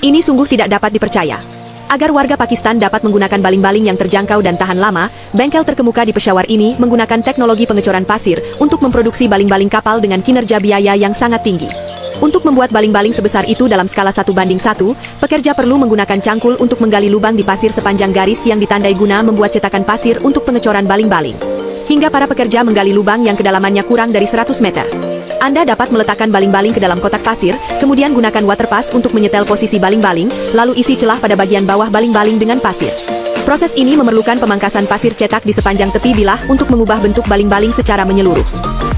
Ini sungguh tidak dapat dipercaya. Agar warga Pakistan dapat menggunakan baling-baling yang terjangkau dan tahan lama, bengkel terkemuka di Peshawar ini menggunakan teknologi pengecoran pasir untuk memproduksi baling-baling kapal dengan kinerja biaya yang sangat tinggi. Untuk membuat baling-baling sebesar itu dalam skala 1:1, pekerja perlu menggunakan cangkul untuk menggali lubang di pasir sepanjang garis yang ditandai guna membuat cetakan pasir untuk pengecoran baling-baling. Hingga para pekerja menggali lubang yang kedalamannya kurang dari 100 meter. Anda dapat meletakkan baling-baling ke dalam kotak pasir, kemudian gunakan water pass untuk menyetel posisi baling-baling, lalu isi celah pada bagian bawah baling-baling dengan pasir. Proses ini memerlukan pemangkasan pasir cetak di sepanjang tepi bilah untuk mengubah bentuk baling-baling secara menyeluruh.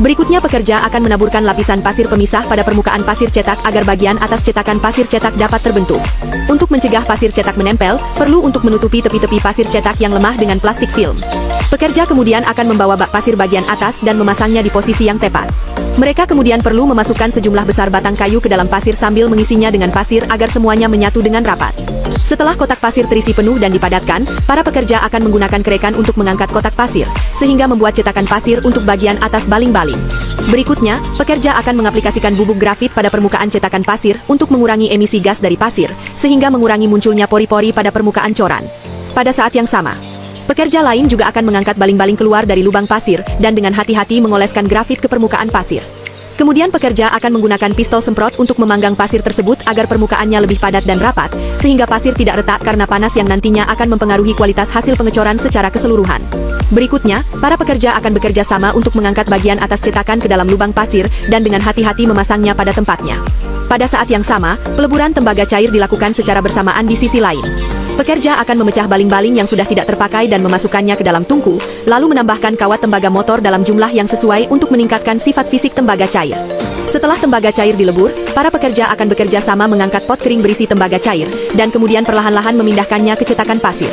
Berikutnya pekerja akan menaburkan lapisan pasir pemisah pada permukaan pasir cetak agar bagian atas cetakan pasir cetak dapat terbentuk. Untuk mencegah pasir cetak menempel, perlu untuk menutupi tepi-tepi pasir cetak yang lemah dengan plastik film. Pekerja kemudian akan membawa bak pasir bagian atas dan memasangnya di posisi yang tepat. Mereka kemudian perlu memasukkan sejumlah besar batang kayu ke dalam pasir sambil mengisinya dengan pasir agar semuanya menyatu dengan rapat. Setelah kotak pasir terisi penuh dan dipadatkan, para pekerja akan menggunakan kerekan untuk mengangkat kotak pasir, sehingga membuat cetakan pasir untuk bagian atas baling-baling. Berikutnya, pekerja akan mengaplikasikan bubuk grafit pada permukaan cetakan pasir untuk mengurangi emisi gas dari pasir, sehingga mengurangi munculnya pori-pori pada permukaan coran. Pada saat yang sama, pekerja lain juga akan mengangkat baling-baling keluar dari lubang pasir dan dengan hati-hati mengoleskan grafit ke permukaan pasir. Kemudian pekerja akan menggunakan pistol semprot untuk memanggang pasir tersebut agar permukaannya lebih padat dan rapat, sehingga pasir tidak retak karena panas yang nantinya akan mempengaruhi kualitas hasil pengecoran secara keseluruhan. Berikutnya, para pekerja akan bekerja sama untuk mengangkat bagian atas cetakan ke dalam lubang pasir dan dengan hati-hati memasangnya pada tempatnya. Pada saat yang sama, peleburan tembaga cair dilakukan secara bersamaan di sisi lain. Pekerja akan memecah baling-baling yang sudah tidak terpakai dan memasukkannya ke dalam tungku, lalu menambahkan kawat tembaga motor dalam jumlah yang sesuai untuk meningkatkan sifat fisik tembaga cair. Setelah tembaga cair dilebur, para pekerja akan bekerja sama mengangkat pot kering berisi tembaga cair, dan kemudian perlahan-lahan memindahkannya ke cetakan pasir.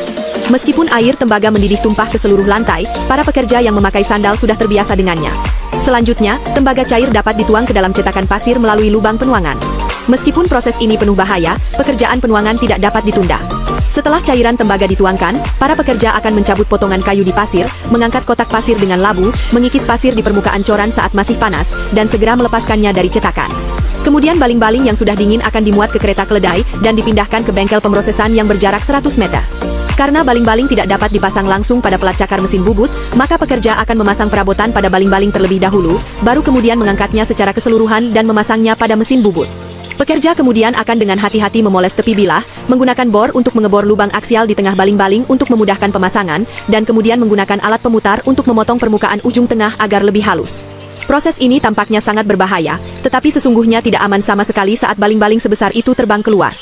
Meskipun air tembaga mendidih tumpah ke seluruh lantai, para pekerja yang memakai sandal sudah terbiasa dengannya. Selanjutnya, tembaga cair dapat dituang ke dalam cetakan pasir melalui lubang penuangan. Meskipun proses ini penuh bahaya, pekerjaan penuangan tidak dapat ditunda. Setelah cairan tembaga dituangkan, para pekerja akan mencabut potongan kayu di pasir, mengangkat kotak pasir dengan labu, mengikis pasir di permukaan coran saat masih panas, dan segera melepaskannya dari cetakan. Kemudian baling-baling yang sudah dingin akan dimuat ke kereta keledai, dan dipindahkan ke bengkel pemrosesan yang berjarak 100 meter. Karena baling-baling tidak dapat dipasang langsung pada pelat cakar mesin bubut, maka pekerja akan memasang perabotan pada baling-baling terlebih dahulu, baru kemudian mengangkatnya secara keseluruhan dan memasangnya pada mesin bubut. Pekerja kemudian akan dengan hati-hati memoles tepi bilah, menggunakan bor untuk mengebor lubang aksial di tengah baling-baling untuk memudahkan pemasangan, dan kemudian menggunakan alat pemutar untuk memotong permukaan ujung tengah agar lebih halus. Proses ini tampaknya sangat berbahaya, tetapi sesungguhnya tidak aman sama sekali saat baling-baling sebesar itu terbang keluar.